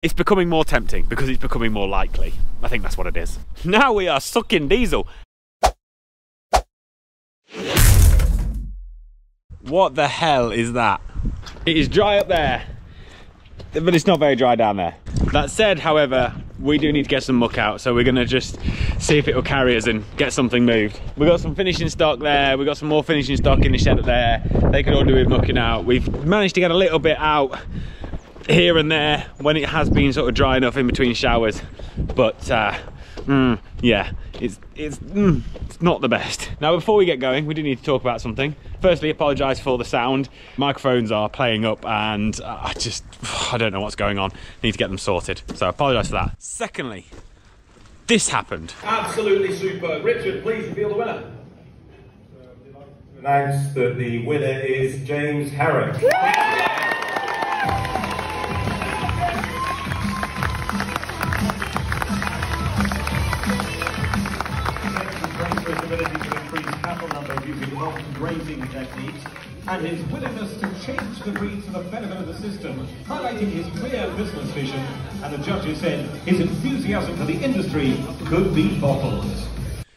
It's becoming more tempting because it's becoming more likely. I think that's what it is. Now we are sucking diesel. What the hell is that? It is dry up there, but it's not very dry down there. That said, however, we do need to get some muck out, so we're gonna just see if it'll carry us and get something moved. We got some finishing stock there, we got some more finishing stock in the shed up there. They could all do with mucking out. We've managed to get a little bit out here and there when it has been sort of dry enough in between showers, but yeah, it's not the best. Now before we get going, we do need to talk about something. Firstly, apologise for the sound. Microphones are playing up and I don't know what's going on. Need to get them sorted, so I apologise for that. Secondly, this happened. Absolutely superb. Richard, please reveal the winner. We'd like to announce that the winner is James Herrick. Ability to increase cattle numbers using modern grazing techniques, and his willingness to change the breeds for the benefit of the system, highlighting his clear business vision. And the judges said his enthusiasm for the industry could be bottled.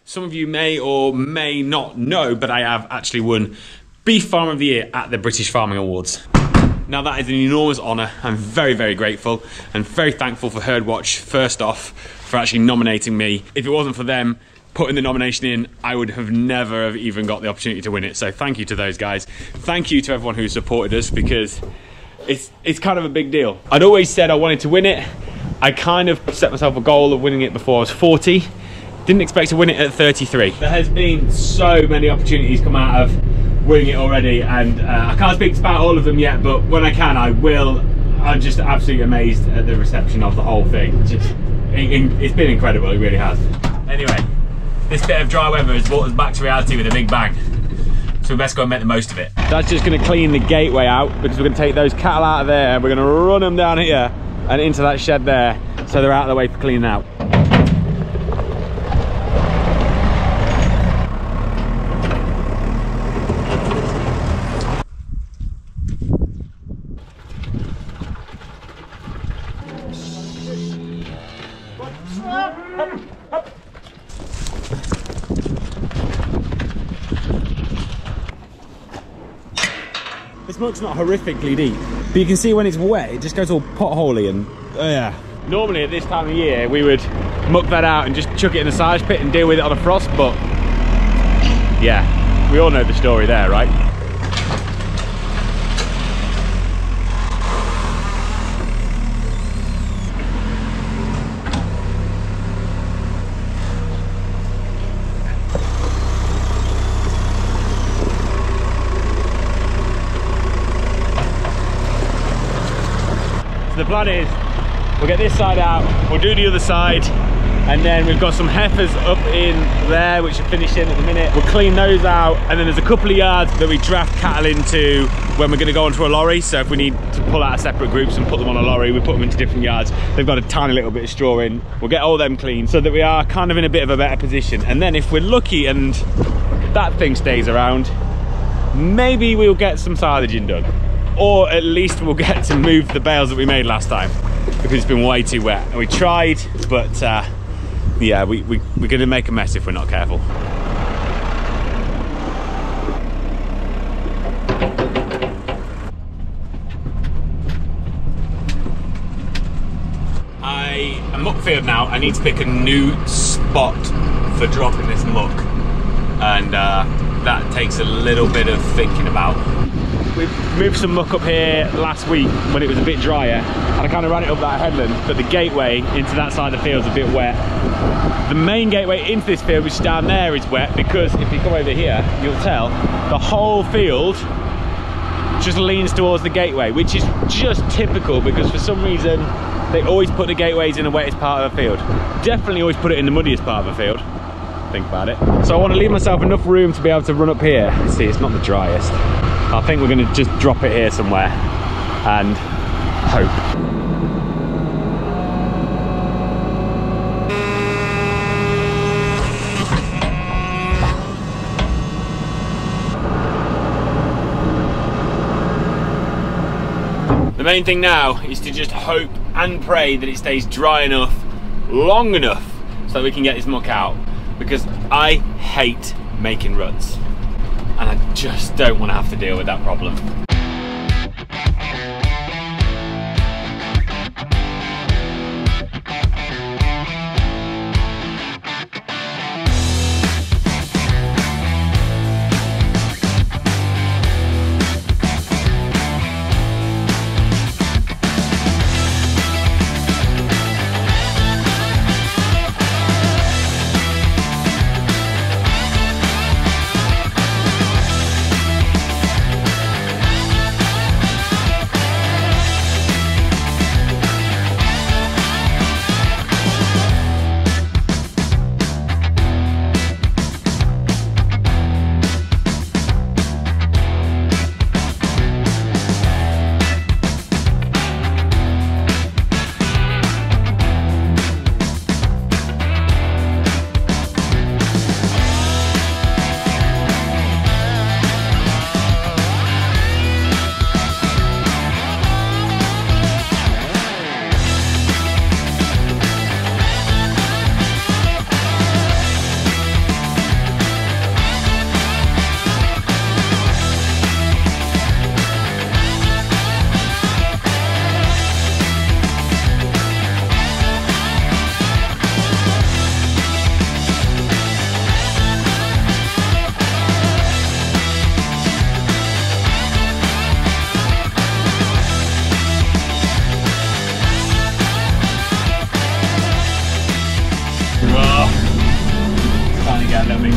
Some of you may or may not know, but I have actually won Beef Farmer of the Year at the British Farming Awards. Now that is an enormous honour. I'm very, very grateful and very thankful for Herdwatch, first off, for actually nominating me. If it wasn't for them putting the nomination in, I would have never have even got the opportunity to win it. So thank you to those guys. Thank you to everyone who supported us, because it's kind of a big deal. I'd always said I wanted to win it. I kind of set myself a goal of winning it before I was 40. Didn't expect to win it at 33. There has been so many opportunities come out of winning it already, and I can't speak about all of them yet, but when I can, I will. I'm just absolutely amazed at the reception of the whole thing. It's been incredible, it really has. Anyway, this bit of dry weather has brought us back to reality with a big bang. So we best go and make the most of it. That's just going to clean the gateway out, because we're going to take those cattle out of there and we're going to run them down here and into that shed there, so they're out of the way for cleaning out. This muck's not horrifically deep, but you can see when it's wet, it just goes all potholey and yeah. Normally at this time of year, we would muck that out and just chuck it in the silage pit and deal with it on a frost, but yeah, we all know the story there, right? The plan is, we'll get this side out, we'll do the other side, and then we've got some heifers up in there which are finishing at the minute. We'll clean those out, and then there's a couple of yards that we draft cattle into when we're going to go onto a lorry. So if we need to pull out separate groups and put them on a lorry, we put them into different yards. They've got a tiny little bit of straw in. We'll get all them clean so that we are kind of in a bit of a better position. And then if we're lucky and that thing stays around, maybe we'll get some silaging done. Or at least we'll get to move the bales that we made last time, because it's been way too wet. And we tried, but yeah, we're going to make a mess if we're not careful. I'm upfield now. I need to pick a new spot for dropping this muck, and that takes a little bit of thinking about. We moved some muck up here last week when it was a bit drier, and I kind of ran it up that headland, but the gateway into that side of the field is a bit wet. The main gateway into this field, which is down there, is wet, because if you come over here, you'll tell the whole field just leans towards the gateway, which is just typical, because for some reason they always put the gateways in the wettest part of the field. Definitely always put it in the muddiest part of the field. Think about it. So I want to leave myself enough room to be able to run up here. See, it's not the driest. I think we're going to just drop it here somewhere and hope. The main thing now is to just hope and pray that it stays dry enough, long enough, so we can get this muck out, because I hate making ruts and I just don't want to have to deal with that problem.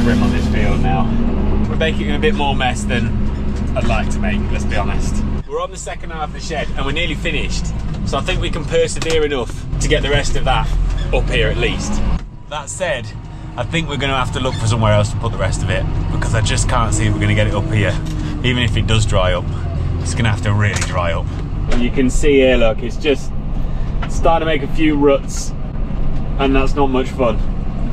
Grim on this field now. We're making a bit more mess than I'd like to make, let's be honest. We're on the second half of the shed and we're nearly finished, so I think we can persevere enough to get the rest of that up here at least. That said, I think we're going to have to look for somewhere else to put the rest of it, because I just can't see if we're going to get it up here. Even if it does dry up, it's going to have to really dry up. You can see here, look, it's just starting to make a few ruts, and that's not much fun,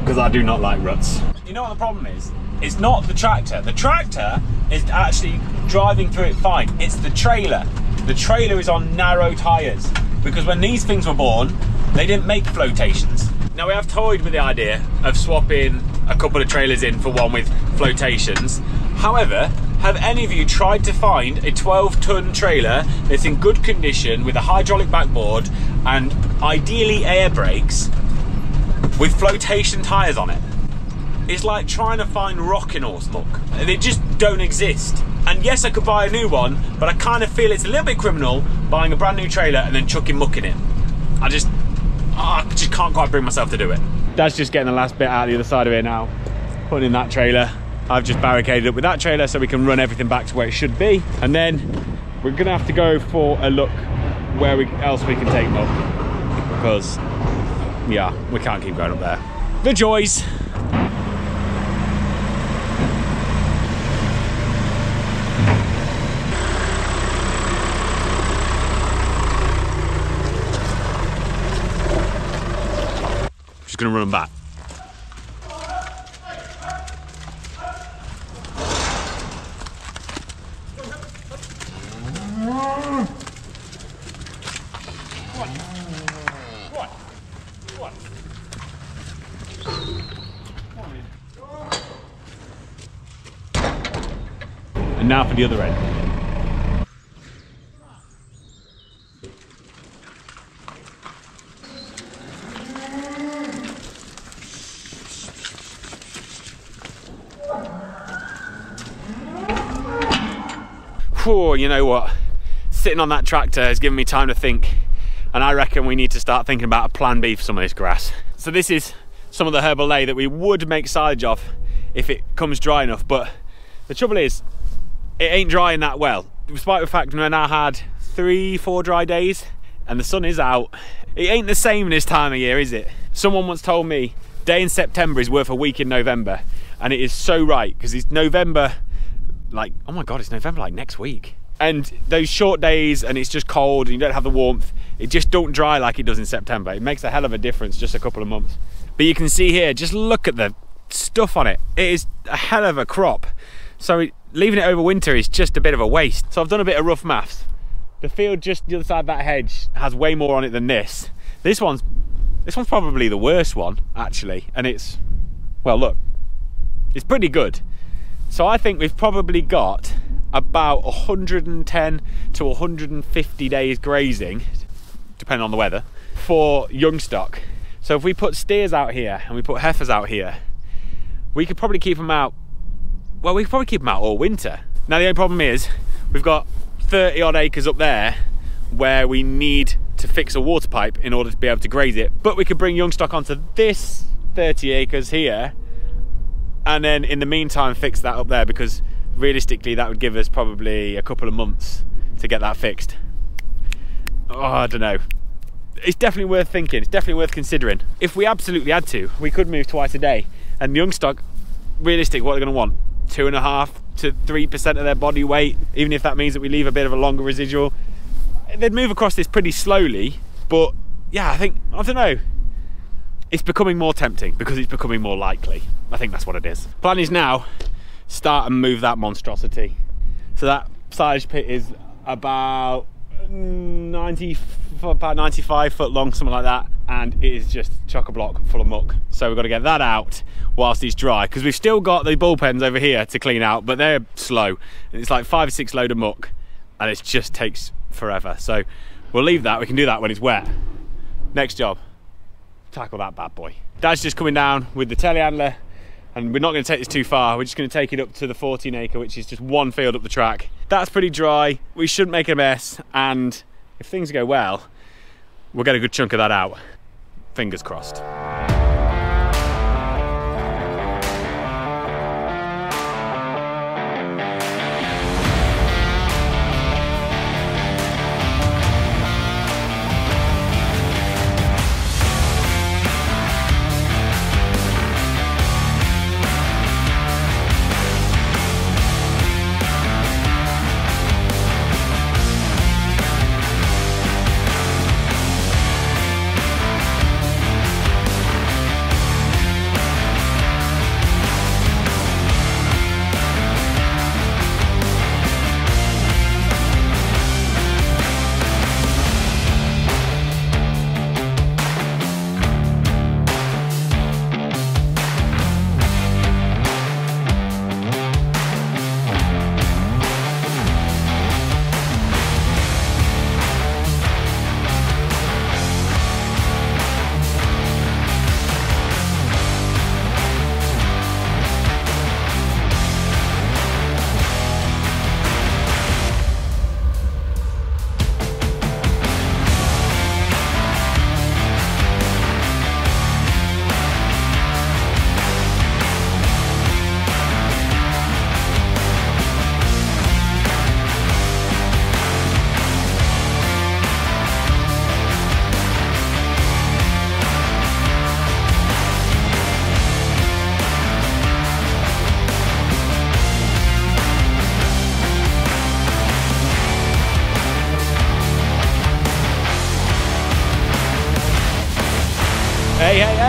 because I do not like ruts. You know what the problem is? It's not the tractor. The tractor is actually driving through it fine. It's the trailer. The trailer is on narrow tyres, because when these things were born, they didn't make flotations. Now we have toyed with the idea of swapping a couple of trailers in for one with flotations. However, have any of you tried to find a 12-ton trailer that's in good condition with a hydraulic backboard and ideally air brakes with flotation tyres on it? It's like trying to find rock in horse muck. They just don't exist. And yes, I could buy a new one, but I kind of feel it's a little bit criminal buying a brand new trailer and then chucking muck in it. I just can't quite bring myself to do it. Dad's just getting the last bit out the other side of it now, putting in that trailer. I've just barricaded up with that trailer so we can run everything back to where it should be. And then we're gonna have to go for a look where else we can take muck, because yeah, we can't keep going up there. The joys. Just gonna run them back. And now for the other end. Whew, you know what? Sitting on that tractor has given me time to think, and I reckon we need to start thinking about a plan B for some of this grass. So this is some of the herbal ley that we would make silage of if it comes dry enough, but the trouble is, it ain't drying that well. Despite the fact we've now had 3-4 dry days and the sun is out, it ain't the same this time of year, is it? Someone once told me day in September is worth a week in November, and it is so right, because it's November, like, oh my god, it's November like next week. And those short days and it's just cold and you don't have the warmth, it just don't dry like it does in September. It makes a hell of a difference, just a couple of months. But you can see here, just look at the stuff on it. It is a hell of a crop. So leaving it over winter is just a bit of a waste. So I've done a bit of rough maths. The field just the other side of that hedge has way more on it than this. This one's probably the worst one, actually. And it's, well, look, it's pretty good. So I think we've probably got about 110 to 150 days grazing, depending on the weather, for young stock. So if we put steers out here and we put heifers out here, we could probably keep them out, well, we could probably keep them out all winter. Now the only problem is, we've got 30 odd acres up there where we need to fix a water pipe in order to be able to graze it, but we could bring young stock onto this 30 acres here and then in the meantime fix that up there, because realistically that would give us probably a couple of months to get that fixed. Oh, I don't know. It's definitely worth thinking, it's definitely worth considering. If we absolutely had to, we could move twice a day, and young stock, realistic, what they're going to want? 2.5 to 3% of their body weight, even if that means that we leave a bit of a longer residual. They'd move across this pretty slowly, but yeah, I don't know. It's becoming more tempting because it's becoming more likely. I think that's what it is. Plan is now, start and move that monstrosity. So that silage pit is about 95 foot long, something like that, and it is just chock-a-block full of muck. So we've got to get that out whilst it's dry, because we've still got the bullpens over here to clean out, but they're slow. It's like 5 or 6 load of muck, and it just takes forever. So we'll leave that. We can do that when it's wet. Next job, tackle that bad boy. Dad's just coming down with the telehandler, and we're not going to take this too far. We're just going to take it up to the 14 acre, which is just one field up the track. That's pretty dry. We shouldn't make a mess, and if things go well, we'll get a good chunk of that out. Fingers crossed.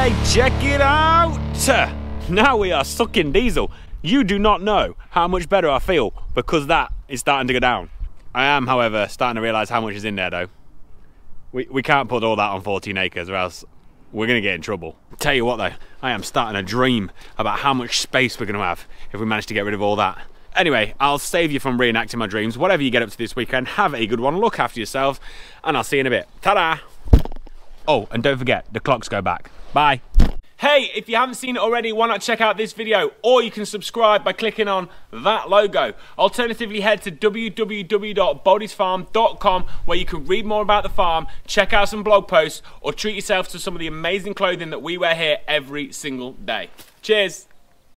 Hey, check it out! Now we are sucking diesel. You do not know how much better I feel because that is starting to go down. I am, however, starting to realise how much is in there though. We can't put all that on 14 acres or else we're going to get in trouble. Tell you what though, I am starting to dream about how much space we're going to have if we manage to get rid of all that. Anyway, I'll save you from reenacting my dreams. Whatever you get up to this weekend, have a good one, look after yourself, and I'll see you in a bit. Ta-da! Oh, and don't forget, the clocks go back. Bye. Hey, if you haven't seen it already, why not check out this video, or you can subscribe by clicking on that logo. Alternatively, head to www.bodysfarm.com where you can read more about the farm, check out some blog posts, or treat yourself to some of the amazing clothing that we wear here every single day. Cheers.